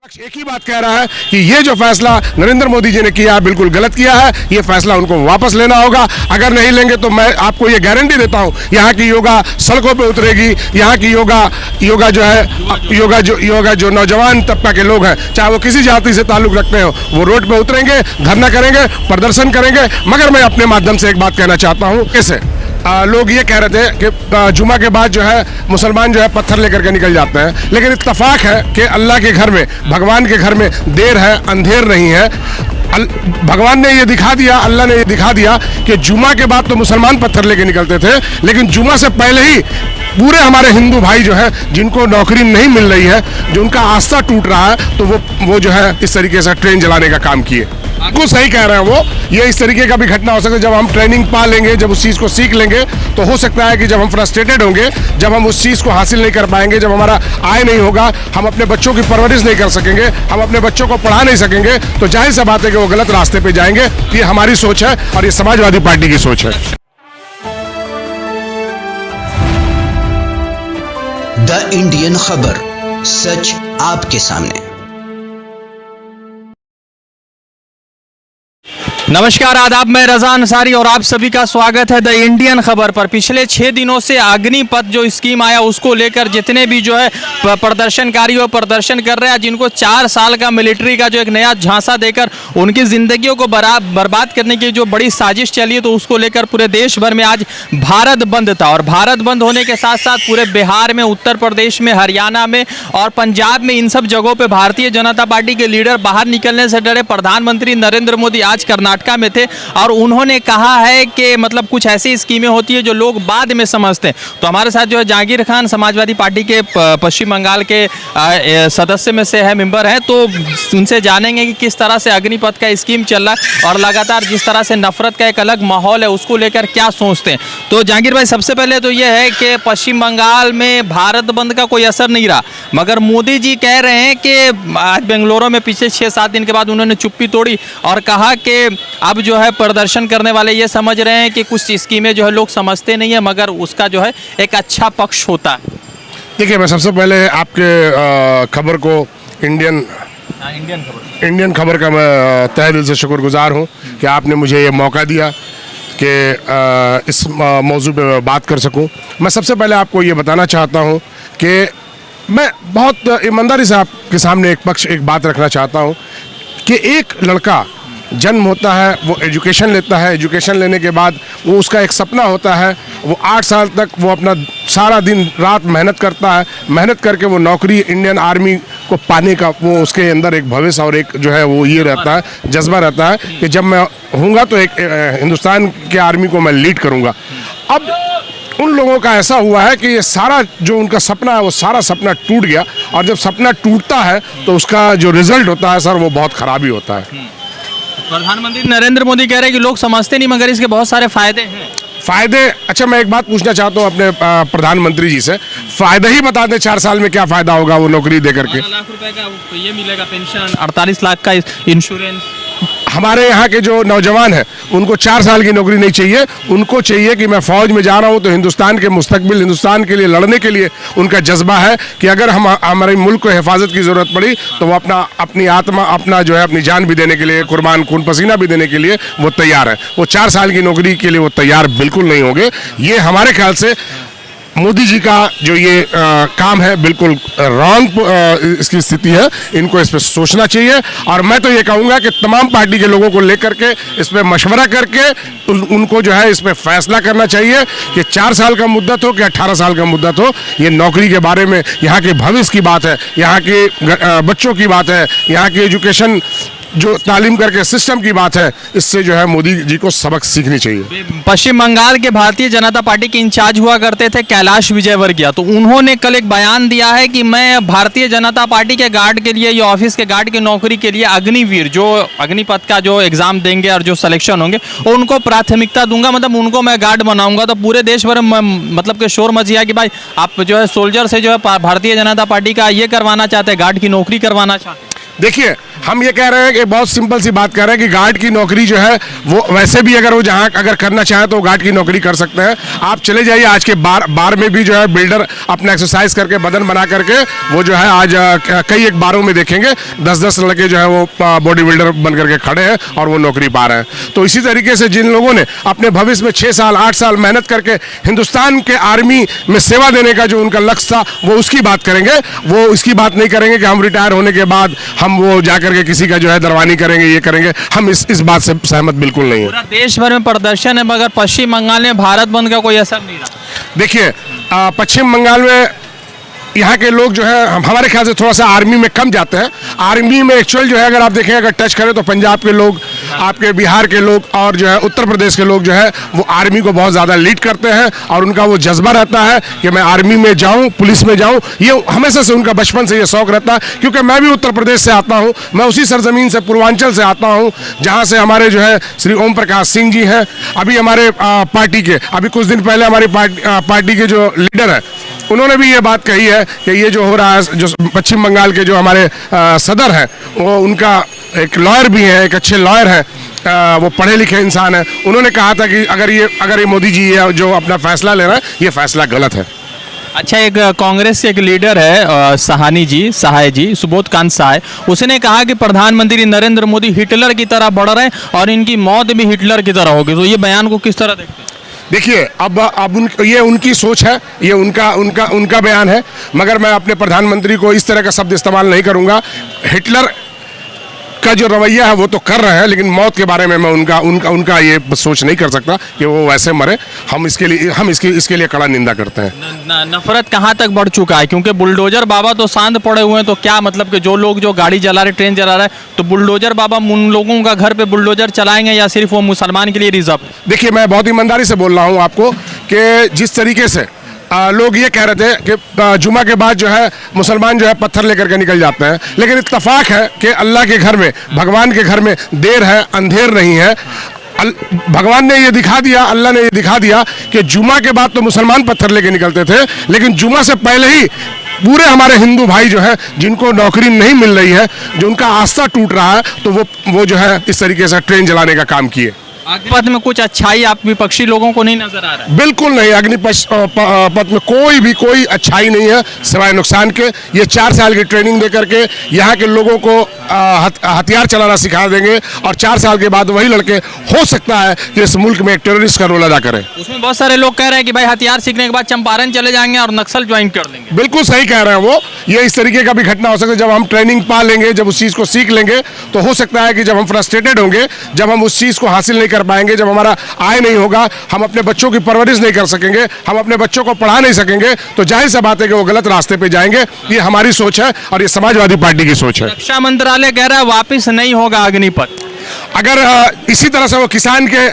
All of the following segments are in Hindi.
एक ही बात कह रहा है कि ये जो फैसला नरेंद्र मोदी जी ने किया है बिल्कुल गलत किया है। ये फैसला उनको वापस लेना होगा। अगर नहीं लेंगे तो मैं आपको ये गारंटी देता हूँ, यहाँ की योगा सड़कों पे उतरेगी। यहाँ की योगा जो नौजवान तबका के लोग हैं, चाहे वो किसी जाति से ताल्लुक रखते हो, वो रोड पे उतरेंगे, धरना करेंगे, प्रदर्शन करेंगे। मगर मैं अपने माध्यम से एक बात कहना चाहता हूँ। कैसे लोग ये कह रहे थे कि जुमा के बाद जो है मुसलमान जो है पत्थर लेकर के निकल जाते हैं, लेकिन इत्तफाक है कि अल्लाह के घर में, भगवान के घर में देर है अंधेर नहीं है। भगवान ने ये दिखा दिया, अल्लाह ने ये दिखा दिया कि जुमा के बाद तो मुसलमान पत्थर लेके निकलते थे, लेकिन जुमा से पहले ही पूरे हमारे हिंदू भाई जो है जिनको नौकरी नहीं मिल रही है, जो उनका आस्था टूट रहा है, तो वो जो है इस तरीके से ट्रेन जलाने का काम किए। बिल्कुल सही कह रहे हैं वो। ये इस तरीके का भी घटना हो सकता है। जब हम ट्रेनिंग पा लेंगे, जब उस चीज़ को सीख लेंगे, तो हो सकता है कि जब हम फ्रस्ट्रेटेड होंगे, जब हम उस चीज़ को हासिल नहीं कर पाएंगे, जब हमारा आय नहीं होगा, हम अपने बच्चों की परवरिश नहीं कर सकेंगे, हम अपने बच्चों को पढ़ा नहीं सकेंगे, तो जाहिर सी बात है कि वो गलत रास्ते पे जाएंगे। ये हमारी सोच है और ये समाजवादी पार्टी की सोच है। द इंडियन खबर, सच आपके सामने। नमस्कार, आदाब, मैं रजा अंसारी और आप सभी का स्वागत है द इंडियन खबर पर। पिछले 6 दिनों से अग्निपथ जो स्कीम आया उसको लेकर जितने भी जो है प्रदर्शनकारी वो प्रदर्शन कर रहे हैं, जिनको 4 साल का मिलिट्री का जो एक नया झांसा देकर उनकी जिंदगियों को बर्बाद करने की जो बड़ी साजिश चली है, तो उसको लेकर पूरे देश भर में आज भारत बंद था। और भारत बंद होने के साथ साथ पूरे बिहार में, उत्तर प्रदेश में, हरियाणा में और पंजाब में, इन सब जगहों पर भारतीय जनता पार्टी के लीडर बाहर निकलने से डरे। प्रधानमंत्री नरेंद्र मोदी आज कर्नाटक में थे और उन्होंने कहा है कि मतलब कुछ ऐसी स्कीमें होती है जो लोग बाद में समझते हैं। तो हमारे साथ जो है जहांगीर खान, समाजवादी पार्टी के पश्चिम बंगाल के सदस्य में से है, मेंबर हैं, तो उनसे जानेंगे कि किस तरह से अग्निपथ का स्कीम चल रहा है और लगातार जिस तरह से नफरत का एक अलग माहौल है उसको लेकर क्या सोचते हैं। तो जहांगीर भाई, सबसे पहले तो यह है कि पश्चिम बंगाल में भारत बंद का कोई असर नहीं रहा, मगर मोदी जी कह रहे हैं कि आज बेंगलुरु में पिछले 6-7 दिन के बाद उन्होंने चुप्पी तोड़ी और कहा कि अब जो है प्रदर्शन करने वाले ये समझ रहे हैं कि कुछ स्कीमें जो है लोग समझते नहीं है, मगर उसका जो है एक अच्छा पक्ष होता है। देखिए, मैं सबसे पहले आपके खबर को इंडियन खबर का मैं तहे दिल से शुक्रगुजार हूँ कि आपने मुझे ये मौका दिया कि इस मौजू पे बात कर सकूँ। मैं सबसे पहले आपको ये बताना चाहता हूँ कि मैं बहुत ईमानदारी से आपके सामने एक बात रखना चाहता हूँ कि एक लड़का जन्म होता है, वो एजुकेशन लेता है, एजुकेशन लेने के बाद वो उसका एक सपना होता है, वो 8 साल तक वो अपना सारा दिन रात मेहनत करता है, मेहनत करके वो नौकरी इंडियन आर्मी को पाने का वो उसके अंदर एक भविष्य और एक जो है वो ये रहता है, जज्बा रहता है कि जब मैं हूँगा तो एक हिंदुस्तान के आर्मी को मैं लीड करूँगा। अब उन लोगों का ऐसा हुआ है कि ये सारा जो उनका सपना है वो सारा सपना टूट गया, और जब सपना टूटता है तो उसका जो रिजल्ट होता है सर, वो बहुत खराबी होता है। प्रधानमंत्री नरेंद्र मोदी कह रहे हैं कि लोग समझते नहीं, मगर इसके बहुत सारे फायदे हैं। फायदे? अच्छा, मैं एक बात पूछना चाहता हूँ अपने प्रधानमंत्री जी से, फायदे ही बता दें 4 साल में क्या फायदा होगा वो नौकरी दे करके। 12 लाख रुपए का तो ये मिलेगा पेंशन, 48 लाख का इंश्योरेंस। हमारे यहाँ के जो नौजवान हैं उनको 4 साल की नौकरी नहीं चाहिए, उनको चाहिए कि मैं फौज में जा रहा हूँ तो हिंदुस्तान के मुस्तकबिल, हिंदुस्तान के लिए लड़ने के लिए उनका जज्बा है कि अगर हमारे मुल्क को हिफाजत की ज़रूरत पड़ी तो वो अपनी आत्मा, अपना जो है अपनी जान भी देने के लिए, कुर्बान खून पसीना भी देने के लिए वो तैयार है। वो 4 साल की नौकरी के लिए वो तैयार बिल्कुल नहीं होंगे। ये हमारे ख्याल से मोदी जी का जो ये काम है बिल्कुल रॉन्ग इसकी स्थिति है। इनको इस पर सोचना चाहिए, और मैं तो ये कहूँगा कि तमाम पार्टी के लोगों को लेकर के इस पर मशवरा करके उनको जो है इस पर फैसला करना चाहिए कि 4 साल का मुद्दत हो कि 18 साल का मुद्दत हो। ये नौकरी के बारे में, यहाँ के भविष्य की बात है, यहाँ के बच्चों की बात है, यहाँ की एजुकेशन जो तालीम करके सिस्टम की बात है, इससे जो है मोदी जी को सबक सीखनी चाहिए। पश्चिम बंगाल के भारतीय जनता पार्टी के इंचार्ज हुआ करते थे कैलाश विजयवर्गीय, तो उन्होंने कल एक बयान दिया है कि मैं भारतीय जनता पार्टी के गार्ड के लिए, या ऑफिस के गार्ड की नौकरी के लिए अग्निवीर जो अग्निपथ का जो एग्जाम देंगे और जो सिलेक्शन होंगे उनको प्राथमिकता दूंगा, मतलब उनको मैं गार्ड बनाऊंगा। तो पूरे देश भर में मतलब के शोर मच गया कि भाई आप जो है सोल्जर से जो है भारतीय जनता पार्टी का ये करवाना चाहते हैं, गार्ड की नौकरी करवाना चाहते हैं। देखिए, हम ये कह रहे हैं कि बहुत सिंपल सी बात कह रहे हैं कि गार्ड की नौकरी जो है वो वैसे भी अगर वो जहाँ अगर करना चाहे तो गार्ड की नौकरी कर सकते हैं। आप चले जाइए आज के बार में भी जो है बिल्डर अपना एक्सरसाइज करके बदन बना करके वो जो है आज कई एक बारों में देखेंगे 10-10 लड़के जो है वो बॉडी बिल्डर बन करके खड़े हैं और वो नौकरी पा रहे हैं। तो इसी तरीके से जिन लोगों ने अपने भविष्य में 6 साल 8 साल मेहनत करके हिंदुस्तान के आर्मी में सेवा देने का जो उनका लक्ष्य था वो उसकी बात करेंगे। वो इसकी बात नहीं करेंगे कि हम रिटायर होने के बाद हम वो जाकर के किसी का जो है दरवानी करेंगे, ये करेंगे। हम इस बात से सहमत बिल्कुल नहीं है। पूरा देश भर में प्रदर्शन है मगर पश्चिम बंगाल में भारत बंद का कोई असर नहीं रहा। देखिए पश्चिम बंगाल में यहाँ के लोग जो है हमारे ख्याल से थोड़ा सा आर्मी में कम जाते हैं। आर्मी में एक्चुअल जो है अगर आप देखें, अगर टच करें तो पंजाब के लोग, आपके बिहार के लोग और जो है उत्तर प्रदेश के लोग जो है वो आर्मी को बहुत ज़्यादा लीड करते हैं और उनका वो जज्बा रहता है कि मैं आर्मी में जाऊं, पुलिस में जाऊं। ये हमेशा से उनका बचपन से ये शौक रहता है, क्योंकि मैं भी उत्तर प्रदेश से आता हूँ। मैं उसी सरजमीन से पूर्वांचल से आता हूँ जहाँ से हमारे जो है श्री ओम प्रकाश सिंह जी हैं। अभी हमारे पार्टी के अभी कुछ दिन पहले हमारी पार्टी के जो लीडर है उन्होंने भी ये बात कही है कि ये जो हो रहा है, जो पश्चिम बंगाल के जो हमारे सदर हैं वो उनका एक लॉयर भी है, एक अच्छे लॉयर हैं, वो पढ़े लिखे इंसान है। उन्होंने कहा था कि अगर ये मोदी जी जो अपना फैसला ले रहा है ये फैसला गलत है। अच्छा, एक कांग्रेस के एक लीडर है सहाय जी सुबोध कांत सहाय, उसने कहा कि प्रधानमंत्री नरेंद्र मोदी हिटलर की तरह बढ़ रहे हैं और इनकी मौत भी हिटलर की तरह होगी। तो ये बयान को किस तरह देखते हैं? देखिए अब ये उनकी सोच है, ये उनका बयान है, मगर मैं अपने प्रधानमंत्री को इस तरह का शब्द इस्तेमाल नहीं करूंगा। हिटलर का जो रवैया है वो तो कर रहे हैं, लेकिन मौत के बारे में मैं उनका ये सोच नहीं कर सकता कि वो वैसे मरे। हम इसके लिए कड़ा निंदा करते हैं। नफरत कहाँ तक बढ़ चुका है? क्योंकि बुलडोजर बाबा तो शांत पड़े हुए हैं, तो क्या मतलब कि जो लोग जो गाड़ी चला रहे, ट्रेन चला रहे, तो बुलडोजर बाबा उन लोगों का घर पे बुलडोजर चलाएंगे या सिर्फ वो मुसलमान के लिए रिजर्व? देखिए, मैं बहुत ईमानदारी से बोल रहा हूँ आपको कि जिस तरीके से लोग ये कह रहे थे कि जुमा के बाद जो है मुसलमान जो है पत्थर लेकर के निकल जाते हैं, लेकिन इत्तफाक है कि अल्लाह के घर में, भगवान के घर में देर है अंधेर नहीं है। भगवान ने ये दिखा दिया, अल्लाह ने ये दिखा दिया कि जुमा के बाद तो मुसलमान पत्थर लेके निकलते थे, लेकिन जुमा से पहले ही पूरे हमारे हिंदू भाई जो है जिनको नौकरी नहीं मिल रही है, जो उनका आस्था टूट रहा है, तो वो जो है इस तरीके से ट्रेन चलाने का काम किए। अग्निपथ में कुछ अच्छाई आप विपक्षी लोगों को नहीं नजर आ रहा है? बिल्कुल नहीं, अग्निपथ में कोई अच्छाई नहीं है सिवाय नुकसान के। ये 4 साल की ट्रेनिंग दे करके यहाँ के लोगों को हथियार चलाना सिखा देंगे और 4 साल के बाद वही लड़के हो सकता है कि इस मुल्क में एक टेररिस्ट का रोल अदा करें। उसमें बहुत सारे लोग कह रहे हैं कि भाई हथियार सीखने के बाद चंपारण चले जाएंगे और नक्सल ज्वाइन कर लेंगे। बिल्कुल सही कह रहे हैं वो। ये इस तरीके का भी घटना हो सकता है। जब हम ट्रेनिंग पा लेंगे, जब उस चीज़ को सीख लेंगे, तो हो सकता है कि जब हम फ्रस्ट्रेटेड होंगे, जब हम उस चीज़ को हासिल नहीं कर पाएंगे, जब हमारा आय नहीं होगा, हम अपने बच्चों की परवरिश नहीं कर सकेंगे, हम अपने बच्चों को पढ़ा नहीं सकेंगे, तो जाहिर सी बात है कि वो गलत रास्ते पे जाएंगे। ये हमारी सोच है और ये समाजवादी पार्टी की सोच है। रक्षा मंत्रालय कह रहा है वापस नहीं होगा अग्निपथ। अगर इसी तरह से वो किसान के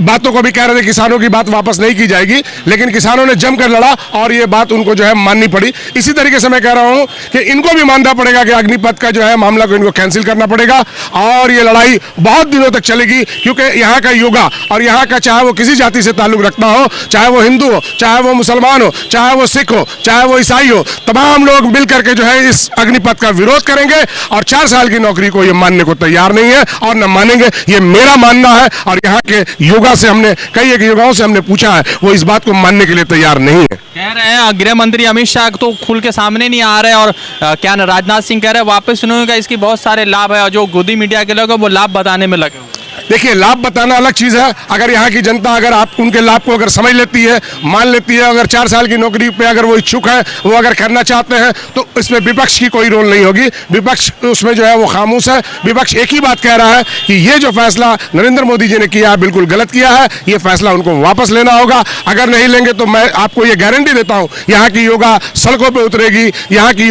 बातों को भी कह रहे थे, किसानों की बात वापस नहीं की जाएगी, लेकिन किसानों ने जमकर लड़ा और ये बात उनको जो है माननी पड़ी। इसी तरीके से मैं कह रहा हूं कि इनको भी मानना पड़ेगा कि अग्निपथ का जो है मामला को इनको कैंसिल करना पड़ेगा और ये लड़ाई बहुत दिनों तक चलेगी, क्योंकि यहाँ का युवा और यहाँ का, चाहे वो किसी जाति से ताल्लुक रखता हो, चाहे वो हिंदू हो, चाहे वो मुसलमान हो, चाहे वो सिख हो, चाहे वो ईसाई हो, तमाम लोग मिल करके जो है इस अग्निपथ का विरोध करेंगे और 4 साल की नौकरी को ये मानने को तैयार नहीं है और न मानेंगे। ये मेरा मानना है और यहाँ के युवा से हमने कई एक युवाओं से हमने पूछा है, वो इस बात को मानने के लिए तैयार नहीं है। कह रहे हैं गृह मंत्री अमित शाह तो खुल के सामने नहीं आ रहे और क्या राजनाथ सिंह कह रहे हैं वापस नहीं होगा, इसकी बहुत सारे लाभ है और जो गोदी मीडिया के लोग हैं वो लाभ बताने में लगे हुए। देखिए, लाभ बताना अलग चीज़ है। अगर यहाँ की जनता अगर आप उनके लाभ को अगर समझ लेती है, मान लेती है, अगर 4 साल की नौकरी पे अगर वो इच्छुक है, वो अगर करना चाहते हैं, तो इसमें विपक्ष की कोई रोल नहीं होगी। विपक्ष उसमें जो है वो खामोश है। विपक्ष एक ही बात कह रहा है कि ये जो फैसला नरेंद्र मोदी जी ने किया है बिल्कुल गलत किया है, ये फैसला उनको वापस लेना होगा। अगर नहीं लेंगे तो मैं आपको ये गारंटी देता हूँ, यहाँ की योगा सड़कों पर उतरेगी। यहाँ की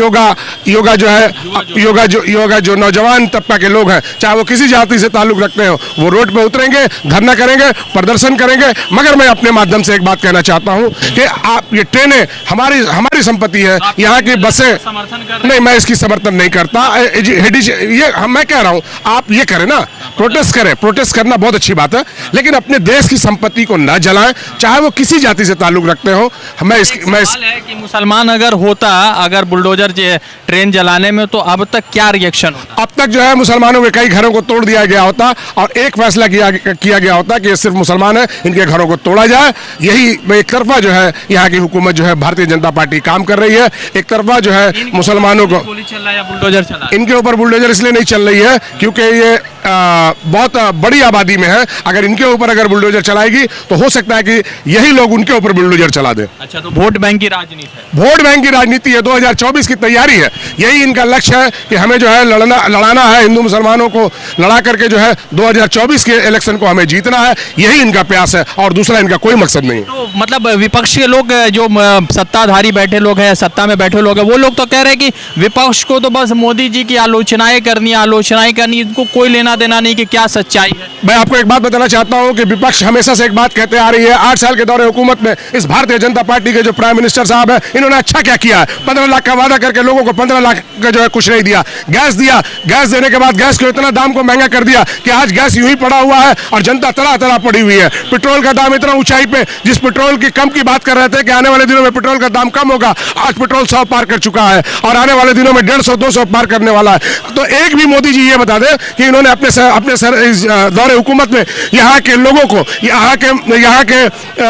योगा जो नौजवान तबका के लोग हैं, चाहे वो किसी जाति से ताल्लुक रखते हो, वो रोड पे उतरेंगे, धरना करेंगे, प्रदर्शन करेंगे, मगर मैं अपने माध्यम से एक बात कहना चाहता हूं कि आप ये ट्रेनें हमारी संपत्ति है, यहाँ की बसें समर्थन कर नहीं, मैं इसकी समर्थन नहीं करता। मैं कह रहा हूं आप ये करें ना, प्रोटेस्ट करें, प्रोटेस्ट करना बहुत अच्छी बात है, लेकिन अपने देश की संपत्ति को न जलाएं, चाहे वो किसी जाति से ताल्लुक रखते हो। सवाल है कि मुसलमान अगर होता, अगर बुलडोजर ट्रेन जलाने में, तो अब तक क्या रिएक्शन होता? अब तक जो है मुसलमानों के कई घरों को तोड़ दिया गया होता और एक फैसला किया गया होता कि ये सिर्फ मुसलमान है, इनके घरों को तोड़ा जाए। यही एक तरफा जो है यहाँ की हुकूमत जो है भारतीय जनता पार्टी काम कर रही है। एक तरफा जो है मुसलमानों को गोली चल रहा है या बुलडोजर चला है? इनके ऊपर बुलडोजर इसलिए नहीं चल रही है क्योंकि ये बहुत बड़ी आबादी में है। अगर इनके ऊपर अगर बुलडोजर चलाएगी तो हो सकता है कि यही लोग उनके ऊपर बुलडोजर चला दे। अच्छा, तो वोट बैंक की राजनीति है? वोट बैंक की राजनीति है, 2024 की तैयारी है। यही इनका लक्ष्य है कि हमें जो है लड़ाना है, हिंदू मुसलमानों को लड़ा करके जो है 2024 के इलेक्शन को हमें जीतना है। यही इनका प्रयास है और दूसरा इनका कोई मकसद नहीं। तो मतलब विपक्ष के लोग, जो सत्ताधारी बैठे लोग हैं, सत्ता में बैठे लोग हैं, वो लोग तो कह रहे हैं कि विपक्ष को तो बस मोदी जी की आलोचनाएं करनी, इनको कोई लेना देना नहीं कि क्या सच्चाई है। मैं आपको एक बात बताना चाहता हूं कि विपक्ष हमेशा से एक बात कहते आ रही है। 8 साल के दौरे हुकूमत में इस भारतीय जनता पार्टी के जो प्राइम मिनिस्टर साहब है, इन्होंने अच्छा क्या किया है? 15 लाख का वादा करके लोगों को 15 लाख का जो है कुछ नहीं दिया। गैस दिया, गैस देने के बाद गैस को इतना दाम को महंगा कर दिया कि आज गैस यूं ही पड़ा हुआ है और जनता तरह पड़ी हुई है। पेट्रोल का दाम इतना ऊंचाई पे, जिस पेट्रोल की कम की बात कर रहे थे कि आने वाले दिनों में पेट्रोल का दाम कम होगा, आज पेट्रोल 100 पार कर चुका है और आने वाले दिनों में 150-200 पार करने वाला है। तो एक भी मोदी जी ये बता दे कि इन्होंने अपने इस दौरे हुकूमत में यहाँ के लोगों को, यहाँ के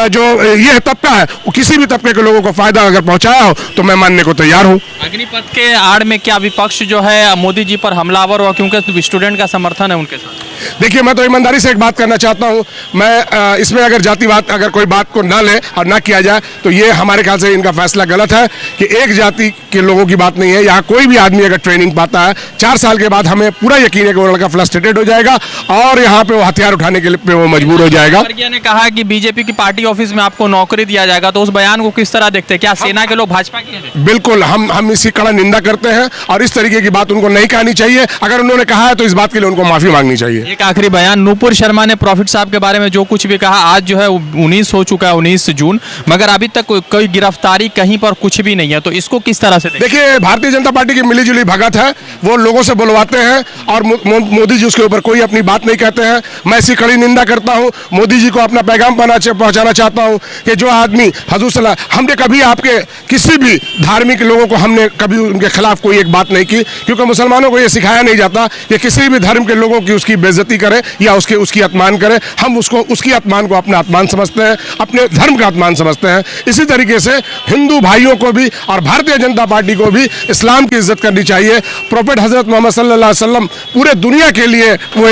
जो ये तबका है, किसी भी तबके के लोगों को फायदा अगर पहुंचाया हो तो मैं मानने को तैयार हूँ। अग्निपथ के आड़ में क्या विपक्ष जो है मोदी जी पर हमलावर हुआ, क्योंकि स्टूडेंट का समर्थन है उनके साथ? देखिए, मैं तो ईमानदारी से एक बात करना चाहता हूं। मैं इसमें अगर जातिवाद, अगर कोई बात को ना ले और ना किया जाए तो ये हमारे ख्याल से इनका फैसला गलत है कि एक जाति के लोगों की बात नहीं है। यहाँ कोई भी आदमी अगर ट्रेनिंग पाता है, 4 साल के बाद हमें पूरा यकीन है कि वो लड़का फ्रस्ट्रेटेड हो जाएगा और यहाँ पे वो हथियार उठाने के लिए वो मजबूर हो जाएगा। खरगे ने कहा कि बीजेपी की पार्टी ऑफिस में आपको नौकरी दिया जाएगा, तो उस बयान को किस तरह देखते हैं? क्या सेना के लोग भाजपा की हैं? बिल्कुल, हम इसकी कड़ा निंदा करते हैं और इस तरीके की बात उनको नहीं कहनी चाहिए। अगर उन्होंने कहा है तो इस बात के लिए उनको माफी मांगनी चाहिए। एक आखिरी बयान, नूपुर शर्मा ने प्रॉफिट साहब के बारे में जो कुछ भी कहा, आज जो है 19 हो चुका है, 19 जून, मगर अभी तक कोई गिरफ्तारी कहीं पर कुछ भी नहीं है, तो इसको किस तरह से देखिए, भारतीय जनता पार्टी की मिलीजुली भगत है, वो लोगों से बुलवाते हैं और मोदी जी उसके ऊपर कोई अपनी बात नहीं कहते हैं। मैं इसकी कड़ी निंदा करता हूं। मोदी जी को अपना पैगाम पहुंचाना चाहता हूं कि जो आदमी हजूर सल्लल्लाहु, हमने कभी आपके किसी भी धार्मिक लोगों को हमने कभी उनके खिलाफ कोई एक बात नहीं की, क्योंकि मुसलमानों को यह सिखाया नहीं जाता कि किसी भी धर्म के लोगों की उसकी बेइज्जती करे या उसकी अपमान करे। हम उसकी अपमान को अपना अपमान समझते हैं, अपने धर्म का अपमान समझते हैं। इसी तरीके से हिंदू भाइयों को भी और भारतीय जनता पार्टी को भी इस्लाम की इज्जत करनी चाहिए। प्रोफेट हजरत मोहम्मद सल्लल्लाहु अलैहि वसल्लम पूरे दुनिया के लिए वो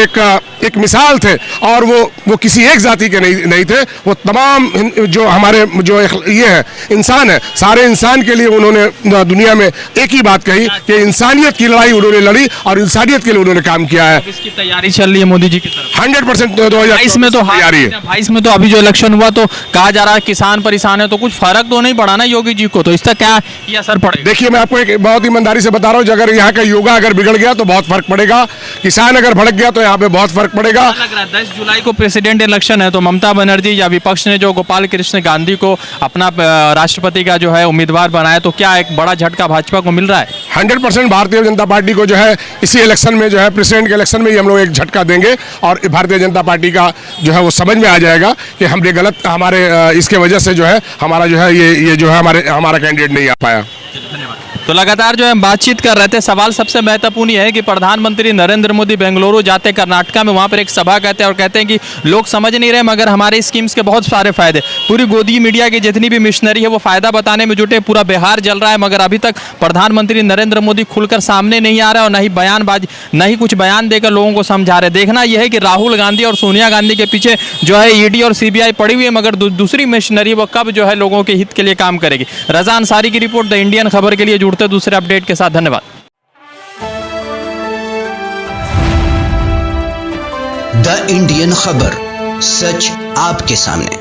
एक मिसाल थे और वो किसी एक जाति के नहीं थे। वो तमाम जो हमारे जो ये है इंसान है, सारे इंसान के लिए उन्होंने दुनिया में एक ही बात कही कि इंसानियत की लड़ाई उन्होंने लड़ी और इंसानियत के लिए उन्होंने काम किया है। इसकी तैयारी चल रही है मोदी जी की तरफ 100%। 2022 में तो तैयारी है। 22 में तो अभी जो इलेक्शन हुआ तो कहा जा रहा है किसान परेशान है, तो कुछ फर्क तो नहीं पड़ा ना योगी जी को, तो इसका क्या ये असर पड़ेगा? देखिए, मैं आपको एक बहुत ईमानदारी से बता रहा हूँ, अगर यहाँ का योगा अगर बिगड़ गया तो बहुत फर्क पड़ेगा, किसान अगर भड़क गया तो यहाँ पे बहुत फर्क पड़ेगा। लग रहा है 10 जुलाई को प्रेसिडेंट इलेक्शन है, तो ममता बनर्जी या विपक्ष ने जो गोपाल कृष्ण गांधी को अपना राष्ट्रपति का जो है उम्मीदवार बनाया, तो क्या एक बड़ा झटका भाजपा को मिल रहा है? 100% भारतीय जनता पार्टी को जो है इसी इलेक्शन में जो है प्रेसिडेंट के इलेक्शन में ही हम लोग एक झटका देंगे और भारतीय जनता पार्टी का जो है वो समझ में आ जाएगा कि हमने गलत, हमारे इसके वजह से जो है हमारा जो है ये जो है हमारा कैंडिडेट नहीं आ पाया। धन्यवाद। तो लगातार जो है बातचीत कर रहे थे। सवाल सबसे महत्वपूर्ण यह है कि प्रधानमंत्री नरेंद्र मोदी बेंगलुरु जाते कर्नाटका में, वहाँ पर एक सभा कहते हैं और कहते हैं कि लोग समझ नहीं रहे मगर हमारे स्कीम्स के बहुत सारे फायदे, पूरी गोदी मीडिया की जितनी भी मिशनरी है वो फायदा बताने में जुटे, पूरा बिहार जल रहा है, मगर अभी तक प्रधानमंत्री नरेंद्र मोदी खुलकर सामने नहीं आ रहा और न ही कुछ बयान देकर लोगों को समझा रहे। देखना यह है कि राहुल गांधी और सोनिया गांधी के पीछे जो है ईडी और सीबीआई पड़ी हुई है, मगर दूसरी मिशनरी वो कब जो है लोगों के हित के लिए काम करेगी। रजा अंसारी की रिपोर्ट, द इंडियन खबर के लिए जुड़ते दूसरे अपडेट के साथ। धन्यवाद। द इंडियन खबर, सच आपके सामने।